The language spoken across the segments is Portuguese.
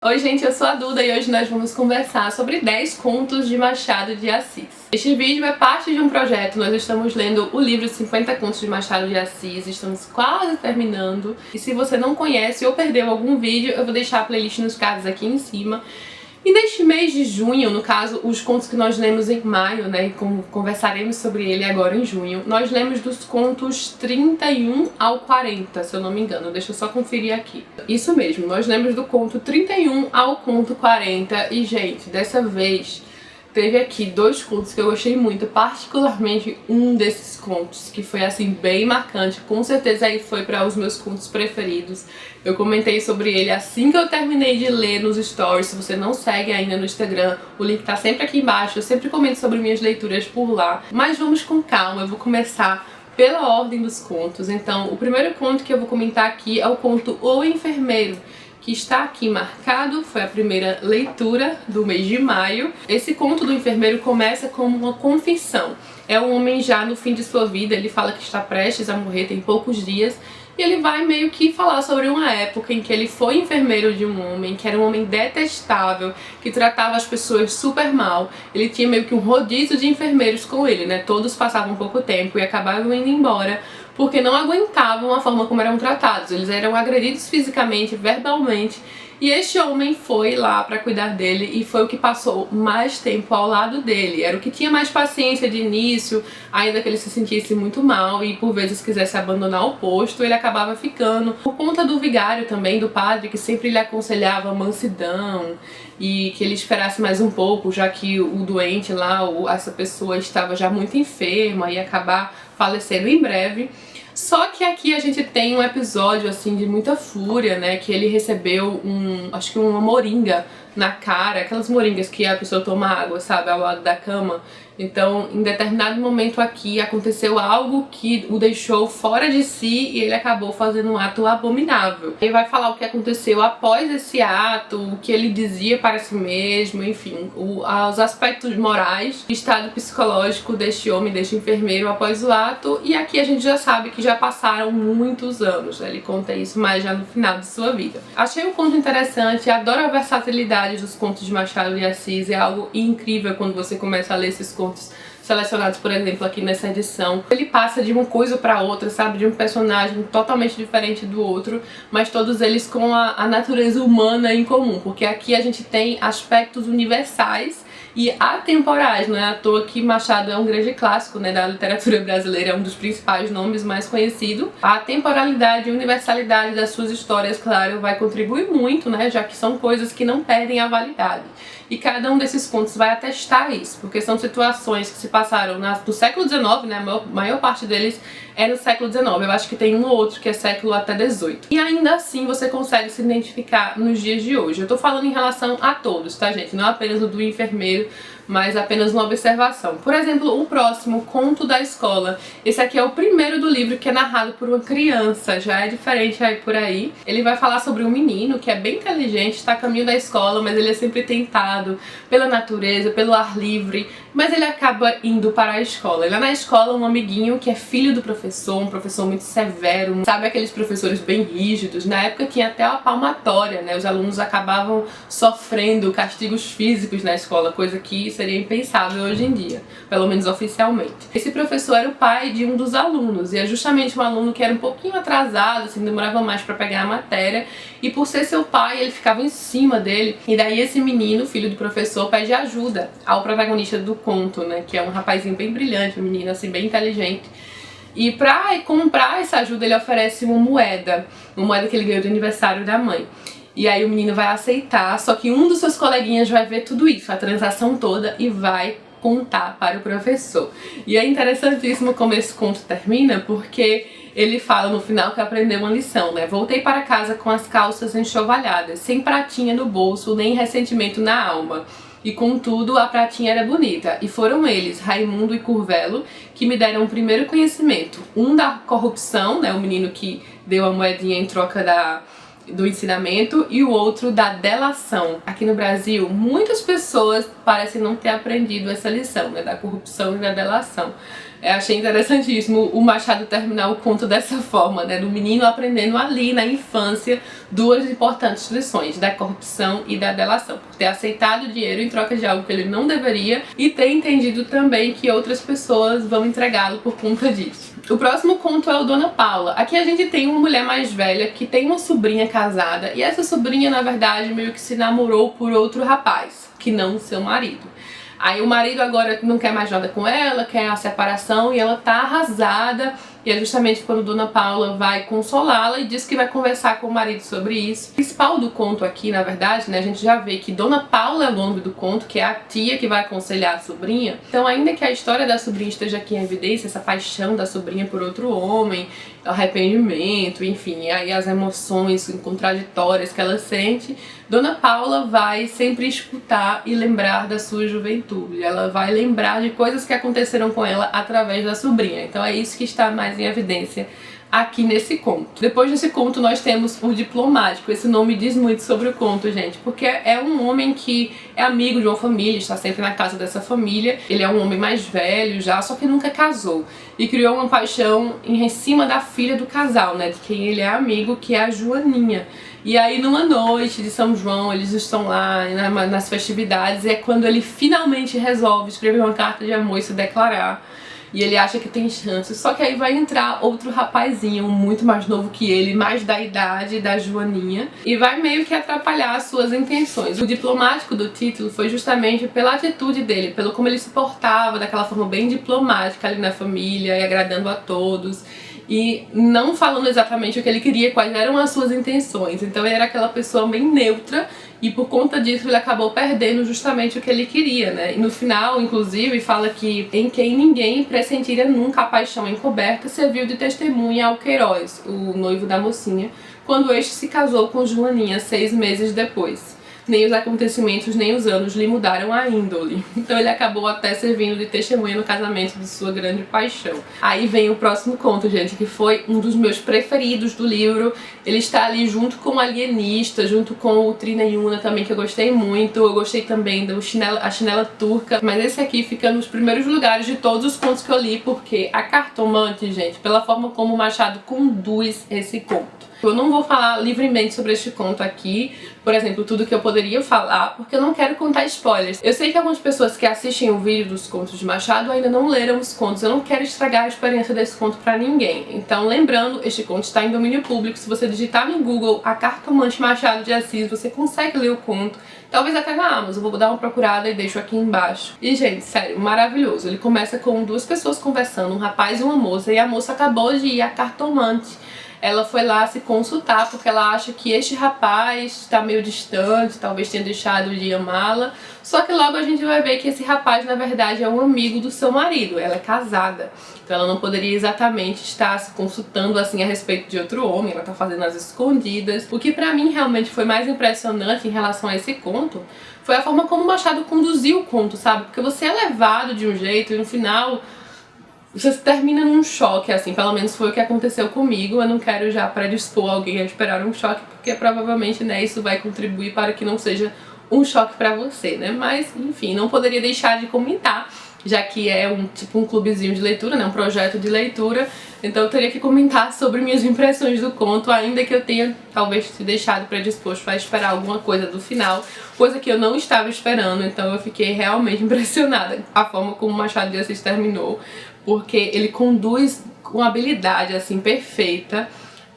Oi gente, eu sou a Duda e hoje nós vamos conversar sobre 10 contos de Machado de Assis. Este vídeo é parte de um projeto, nós estamos lendo o livro 50 Contos de Machado de Assis, estamos quase terminando. E se você não conhece ou perdeu algum vídeo, eu vou deixar a playlist nos cards aqui em cima. E neste mês de junho, no caso, os contos que nós lemos em maio, né, e conversaremos sobre ele agora em junho, nós lemos dos contos 31 ao 40, se eu não me engano, deixa eu só conferir aqui. Isso mesmo, nós lemos do conto 31 ao conto 40 e, gente, dessa vez teve aqui dois contos que eu gostei muito, particularmente um desses contos, que foi assim bem marcante, com certeza aí foi para os meus contos preferidos. Eu comentei sobre ele assim que eu terminei de ler nos stories. Se você não segue ainda no Instagram, o link tá sempre aqui embaixo, eu sempre comento sobre minhas leituras por lá. Mas vamos com calma, eu vou começar pela ordem dos contos. Então, o primeiro conto que eu vou comentar aqui é o conto O Enfermeiro, que está aqui marcado, foi a primeira leitura do mês de maio. Esse conto do enfermeiro começa como uma confissão. É um homem já no fim de sua vida, ele fala que está prestes a morrer, tem poucos dias, e ele vai meio que falar sobre uma época em que ele foi enfermeiro de um homem, que era um homem detestável, que tratava as pessoas super mal. Ele tinha meio que um rodízio de enfermeiros com ele, né? Todos passavam pouco tempo e acabavam indo embora, porque não aguentavam a forma como eram tratados. Eles eram agredidos fisicamente, verbalmente, e este homem foi lá para cuidar dele e foi o que passou mais tempo ao lado dele. Era o que tinha mais paciência de início, ainda que ele se sentisse muito mal e por vezes quisesse abandonar o posto, ele acabava ficando. Por conta do vigário também, do padre, que sempre lhe aconselhava mansidão e que ele esperasse mais um pouco, já que o doente lá, essa pessoa estava já muito enferma e ia acabar falecendo em breve. Só que aqui a gente tem um episódio assim de muita fúria, né, que ele recebeu acho que uma moringa na cara, aquelas moringas que a pessoa toma água, sabe, ao lado da cama. Então, em determinado momento aqui, aconteceu algo que o deixou fora de si e ele acabou fazendo um ato abominável. Ele vai falar o que aconteceu após esse ato, o que ele dizia para si mesmo, enfim, os aspectos morais, o estado psicológico deste homem, deste enfermeiro após o ato. E aqui a gente já sabe que já passaram muitos anos, né? Ele conta isso mais já no final de sua vida. Achei um conto interessante, adoro a versatilidade dos contos de Machado de Assis, é algo incrível quando você começa a ler esses contos selecionados, por exemplo, aqui nessa edição. Ele passa de uma coisa para outra, sabe, de um personagem totalmente diferente do outro, mas todos eles com a natureza humana em comum, porque aqui a gente tem aspectos universais e atemporais. Não é à toa que Machado é um grande clássico, né, da literatura brasileira, é um dos principais nomes mais conhecidos. A temporalidade e universalidade das suas histórias, claro, vai contribuir muito, né, já que são coisas que não perdem a validade. E cada um desses contos vai atestar isso, porque são situações que se passaram no século XIX, né, a maior parte deles é no século XIX, eu acho que tem um ou outro que é século até XVIII. E ainda assim você consegue se identificar nos dias de hoje. Eu tô falando em relação a todos, tá, gente? Não apenas o do enfermeiro, mas apenas uma observação. Por exemplo, o próximo, Conto da Escola. Esse aqui é o primeiro do livro que é narrado por uma criança, já é diferente aí por aí. Ele vai falar sobre um menino que é bem inteligente, está a caminho da escola, mas ele é sempre tentado pela natureza, pelo ar livre, mas ele acaba indo para a escola. Ele é na escola um amiguinho que é filho do professor, um professor muito severo, sabe, aqueles professores bem rígidos. Na época tinha até a palmatória, né? Os alunos acabavam sofrendo castigos físicos na escola, coisa que seria impensável hoje em dia, pelo menos oficialmente. Esse professor era o pai de um dos alunos, e é justamente um aluno que era um pouquinho atrasado, assim, demorava mais para pegar a matéria, e por ser seu pai, ele ficava em cima dele, e daí esse menino, filho do professor, pede ajuda ao protagonista do conto, né, que é um rapazinho bem brilhante, um menino assim bem inteligente. E pra comprar essa ajuda ele oferece uma moeda que ele ganhou do aniversário da mãe. E aí o menino vai aceitar, só que um dos seus coleguinhas vai ver tudo isso, a transação toda, e vai contar para o professor. E é interessantíssimo como esse conto termina, porque ele fala no final que aprendeu uma lição, né? Voltei para casa com as calças enxovalhadas, sem pratinha no bolso, nem ressentimento na alma. E contudo, a pratinha era bonita, e foram eles, Raimundo e Curvelo, que me deram o primeiro conhecimento. Um da corrupção, né, o menino que deu a moedinha em troca do ensinamento e o outro da delação. Aqui no Brasil, muitas pessoas parecem não ter aprendido essa lição, né, da corrupção e da delação. Eu achei interessantíssimo o Machado terminar o conto dessa forma, né, do menino aprendendo ali na infância duas importantes lições, da corrupção e da delação, por ter aceitado o dinheiro em troca de algo que ele não deveria e ter entendido também que outras pessoas vão entregá-lo por conta disso. O próximo conto é o Dona Paula. Aqui a gente tem uma mulher mais velha que tem uma sobrinha casada e essa sobrinha, na verdade, meio que se namorou por outro rapaz, que não seu marido. Aí o marido agora não quer mais nada com ela, quer a separação e ela tá arrasada. E é justamente quando Dona Paula vai consolá-la e diz que vai conversar com o marido sobre isso. O principal do conto aqui, na verdade, né, a gente já vê que Dona Paula é o nome do conto, que é a tia que vai aconselhar a sobrinha. Então, ainda que a história da sobrinha esteja aqui em evidência, essa paixão da sobrinha por outro homem, arrependimento, enfim, aí as emoções contraditórias que ela sente, Dona Paula vai sempre escutar e lembrar da sua juventude. Ela vai lembrar de coisas que aconteceram com ela através da sobrinha. Então é isso que está mais em evidência aqui nesse conto. Depois desse conto nós temos o Diplomático. Esse nome diz muito sobre o conto, gente, porque é um homem que é amigo de uma família, está sempre na casa dessa família. Ele é um homem mais velho já, só que nunca casou. E criou uma paixão em cima da filha do casal, né, de quem ele é amigo, que é a Joaninha. E aí numa noite de São João, eles estão lá nas festividades e é quando ele finalmente resolve escrever uma carta de amor e se declarar. E ele acha que tem chance, só que aí vai entrar outro rapazinho muito mais novo que ele, mais da idade da Joaninha, e vai meio que atrapalhar as suas intenções. O diplomático do título foi justamente pela atitude dele, pelo como ele se portava daquela forma bem diplomática ali na família e agradando a todos. E não falando exatamente o que ele queria, quais eram as suas intenções. Então ele era aquela pessoa bem neutra e por conta disso ele acabou perdendo justamente o que ele queria, né? E no final, inclusive, fala que em quem ninguém pressentira nunca a paixão encoberta serviu de testemunha ao Queiroz, o noivo da mocinha, quando este se casou com Joaninha 6 meses depois. Nem os acontecimentos nem os anos lhe mudaram a índole. Então ele acabou até servindo de testemunha no casamento de sua grande paixão. Aí vem o próximo conto, gente, que foi um dos meus preferidos do livro. Ele está ali junto com o Alienista, junto com o Trina Yuna também, que eu gostei muito. Eu gostei também do A Chinela Turca. Mas esse aqui fica nos primeiros lugares de todos os contos que eu li, porque A Cartomante, gente, pela forma como o Machado conduz esse conto. Eu não vou falar livremente sobre este conto aqui, por exemplo, tudo que eu poderia falar, porque eu não quero contar spoilers. Eu sei que algumas pessoas que assistem o vídeo dos contos de Machado ainda não leram os contos, eu não quero estragar a experiência desse conto pra ninguém. Então, lembrando, este conto está em domínio público, se você digitar no Google A Cartomante Machado de Assis, você consegue ler o conto, talvez até na Amazon, vou dar uma procurada e deixo aqui embaixo. E, gente, sério, maravilhoso. Ele começa com duas pessoas conversando, um rapaz e uma moça, e a moça acabou de ir à cartomante. Ela foi lá se consultar porque ela acha que este rapaz está meio distante, talvez tenha deixado de amá-la. Só que logo a gente vai ver que esse rapaz, na verdade, é um amigo do seu marido. Ela é casada, então ela não poderia exatamente estar se consultando assim a respeito de outro homem. Ela tá fazendo as escondidas. O que pra mim realmente foi mais impressionante em relação a esse conto foi a forma como o Machado conduziu o conto, sabe? Porque você é levado de um jeito e no final você termina num choque, assim, pelo menos foi o que aconteceu comigo. Eu não quero já predispor alguém a esperar um choque, porque provavelmente, né, isso vai contribuir para que não seja um choque pra você, né? Mas, enfim, não poderia deixar de comentar, já que é um clubezinho de leitura, né, um projeto de leitura, então eu teria que comentar sobre minhas impressões do conto, ainda que eu tenha talvez se deixado predisposto a esperar alguma coisa do final, coisa que eu não estava esperando, então eu fiquei realmente impressionada com a forma como Machado de Assis terminou, porque ele conduz com habilidade, assim, perfeita,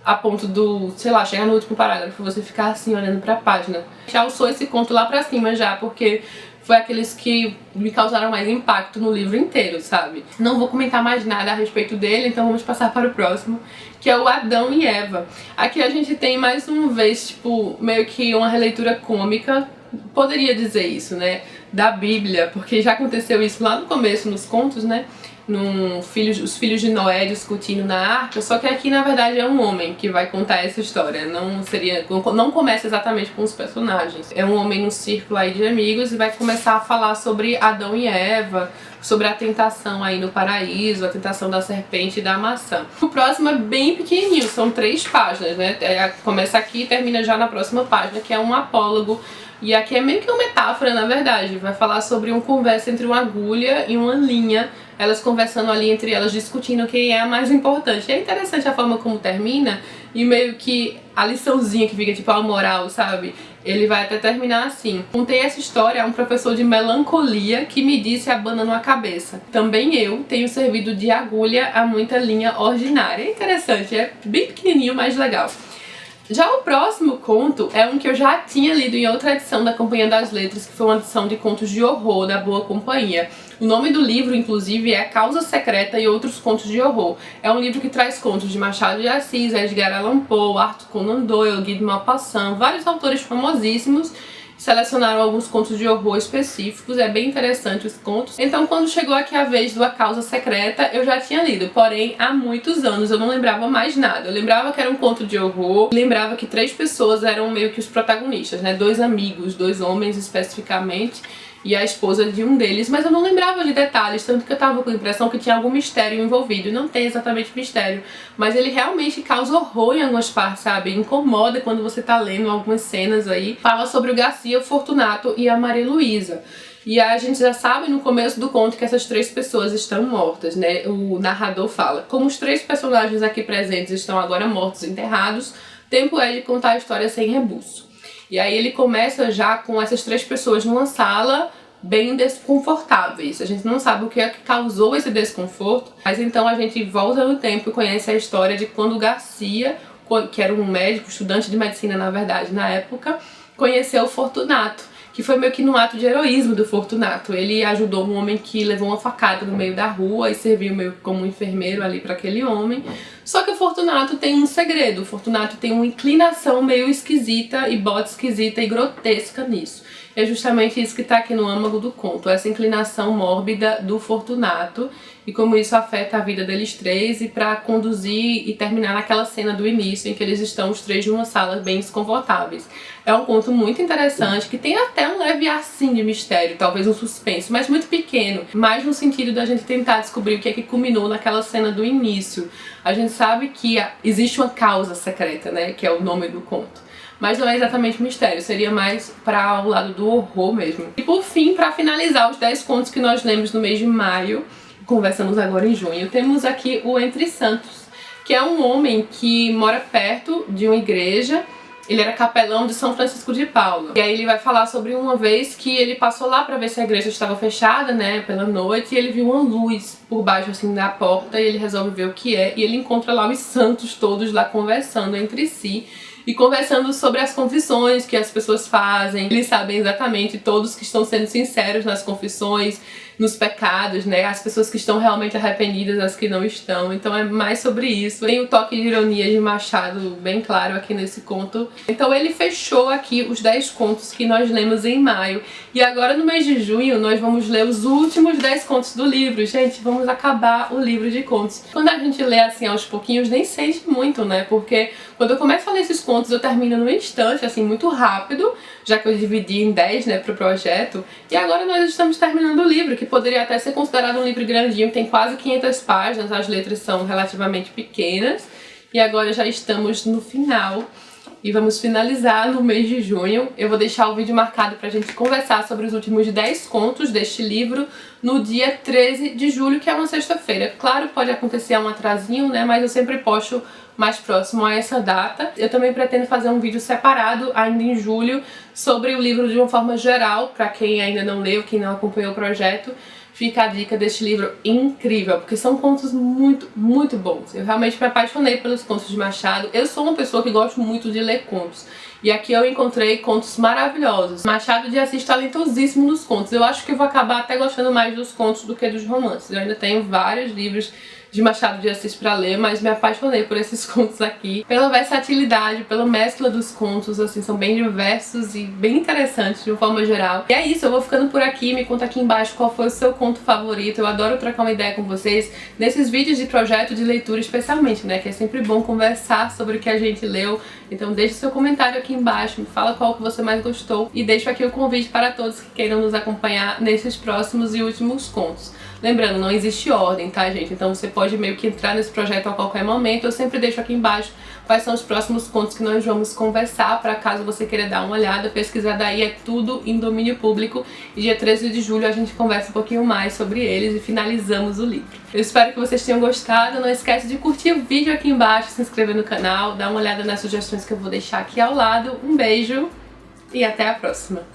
a ponto do, sei lá, chegar no último parágrafo e você ficar assim, olhando pra página. Já alçou esse conto lá pra cima já, porque foi aqueles que me causaram mais impacto no livro inteiro, sabe? Não vou comentar mais nada a respeito dele, então vamos passar para o próximo, que é o Adão e Eva. Aqui a gente tem mais uma vez, tipo, meio que uma releitura cômica, poderia dizer isso, né? Da Bíblia, porque já aconteceu isso lá no começo, nos contos, né? os filhos de Noé discutindo na arca, só que aqui na verdade é um homem que vai contar essa história, não começa exatamente com os personagens. É um homem num círculo aí de amigos e vai começar a falar sobre Adão e Eva, sobre a tentação aí no paraíso, a tentação da serpente e da maçã. O próximo é bem pequenininho, são 3 páginas, né? Começa aqui e termina já na próxima página, que é um apólogo. E aqui é meio que uma metáfora, na verdade. Vai falar sobre uma conversa entre uma agulha e uma linha. Elas conversando ali entre elas, discutindo quem é a mais importante. E é interessante a forma como termina. E meio que a liçãozinha que fica tipo a moral, sabe? Ele vai até terminar assim: contei essa história a um professor de melancolia que me disse abanando a cabeça. Também eu tenho servido de agulha a muita linha ordinária. É interessante, é bem pequenininho, mas legal. Já o próximo conto é um que eu já tinha lido em outra edição da Companhia das Letras, que foi uma edição de contos de horror da Boa Companhia. O nome do livro, inclusive, é Causa Secreta e Outros Contos de Horror. É um livro que traz contos de Machado de Assis, Edgar Allan Poe, Arthur Conan Doyle, Guy de Maupassant, vários autores famosíssimos. Selecionaram alguns contos de horror específicos, é bem interessante os contos. Então quando chegou aqui a vez do A Causa Secreta, eu já tinha lido, porém há muitos anos eu não lembrava mais nada. Eu lembrava que era um conto de horror, lembrava que 3 pessoas eram meio que os protagonistas, né? 2 amigos, 2 homens especificamente, e a esposa de um deles, mas eu não lembrava de detalhes, tanto que eu tava com a impressão que tinha algum mistério envolvido, e não tem exatamente mistério, mas ele realmente causa horror em algumas partes, sabe? Incomoda quando você tá lendo algumas cenas aí. Fala sobre o Garcia, o Fortunato e a Maria Luísa. E a gente já sabe no começo do conto que essas 3 pessoas estão mortas, né? O narrador fala: como os 3 personagens aqui presentes estão agora mortos e enterrados, tempo é de contar a história sem rebuço. E aí ele começa já com essas 3 pessoas numa sala bem desconfortáveis. A gente não sabe o que é que causou esse desconforto, mas então a gente volta no tempo e conhece a história de quando Garcia, que era um médico, estudante de medicina na verdade na época, conheceu o Fortunato, que foi meio que num ato de heroísmo do Fortunato. Ele ajudou um homem que levou uma facada no meio da rua e serviu meio como um enfermeiro ali para aquele homem. Só que o Fortunato tem um segredo, o Fortunato tem uma inclinação meio esquisita e bota esquisita e grotesca nisso. É justamente isso que tá aqui no âmago do conto, essa inclinação mórbida do Fortunato e como isso afeta a vida deles 3 e pra conduzir e terminar naquela cena do início em que eles estão os 3 numa sala bem desconfortáveis. É um conto muito interessante, que tem até um leve ar sim de mistério, talvez um suspense, mas muito pequeno, mais no sentido da gente tentar descobrir o que é que culminou naquela cena do início. A gente sabe que existe uma causa secreta, né, que é o nome do conto. Mas não é exatamente mistério, seria mais para o lado do horror mesmo. E por fim, para finalizar os 10 contos que nós lemos no mês de maio, conversamos agora em junho, temos aqui o Entre Santos, que é um homem que mora perto de uma igreja. Ele era capelão de São Francisco de Paula. E aí ele vai falar sobre uma vez que ele passou lá pra ver se a igreja estava fechada, né, pela noite, e ele viu uma luz por baixo, assim, da porta, e ele resolve ver o que é, e ele encontra lá os santos todos lá conversando entre si, e conversando sobre as confissões que as pessoas fazem. Eles sabem exatamente todos que estão sendo sinceros nas confissões, nos pecados, né? As pessoas que estão realmente arrependidas, as que não estão. Então é mais sobre isso. Tem o toque de ironia de Machado bem claro aqui nesse conto. Então ele fechou aqui os 10 contos que nós lemos em maio. E agora no mês de junho nós vamos ler os últimos 10 contos do livro. Gente, vamos acabar o livro de contos. Quando a gente lê assim aos pouquinhos, nem sente muito, né? Porque quando eu começo a ler esses contos, eu termino num instante, assim, muito rápido, já que eu dividi em 10, né, pro projeto. E agora nós estamos terminando o livro, que poderia até ser considerado um livro grandinho, tem quase 500 páginas, as letras são relativamente pequenas. E agora já estamos no final. E vamos finalizar no mês de junho. Eu vou deixar o vídeo marcado pra gente conversar sobre os últimos 10 contos deste livro no dia 13 de julho, que é uma sexta-feira. Claro, pode acontecer um atrasinho, né, mas eu sempre posto mais próximo a essa data. Eu também pretendo fazer um vídeo separado ainda em julho sobre o livro de uma forma geral, pra quem ainda não leu, quem não acompanhou o projeto. Fica a dica deste livro incrível, porque são contos muito, muito bons. Eu realmente me apaixonei pelos contos de Machado. Eu sou uma pessoa que gosto muito de ler contos. E aqui eu encontrei contos maravilhosos. Machado de Assis talentosíssimo nos contos. Eu acho que eu vou acabar até gostando mais dos contos do que dos romances. Eu ainda tenho vários livros de Machado de Assis pra ler, mas me apaixonei por esses contos aqui, pela versatilidade, pela mescla dos contos, assim, são bem diversos e bem interessantes de uma forma geral. E é isso, eu vou ficando por aqui, me conta aqui embaixo qual foi o seu conto favorito, eu adoro trocar uma ideia com vocês nesses vídeos de projeto de leitura especialmente, né, que é sempre bom conversar sobre o que a gente leu. Então deixe seu comentário aqui embaixo, me fala qual que você mais gostou e deixo aqui o convite para todos que queiram nos acompanhar nesses próximos e últimos contos. Lembrando, não existe ordem, tá, gente? Então você pode meio que entrar nesse projeto a qualquer momento. Eu sempre deixo aqui embaixo quais são os próximos contos que nós vamos conversar, para caso você queira dar uma olhada, pesquisar. Daí é tudo em domínio público. E dia 13 de julho a gente conversa um pouquinho mais sobre eles e finalizamos o livro. Eu espero que vocês tenham gostado. Não esquece de curtir o vídeo aqui embaixo, se inscrever no canal, dar uma olhada nas sugestões que eu vou deixar aqui ao lado. Um beijo e até a próxima!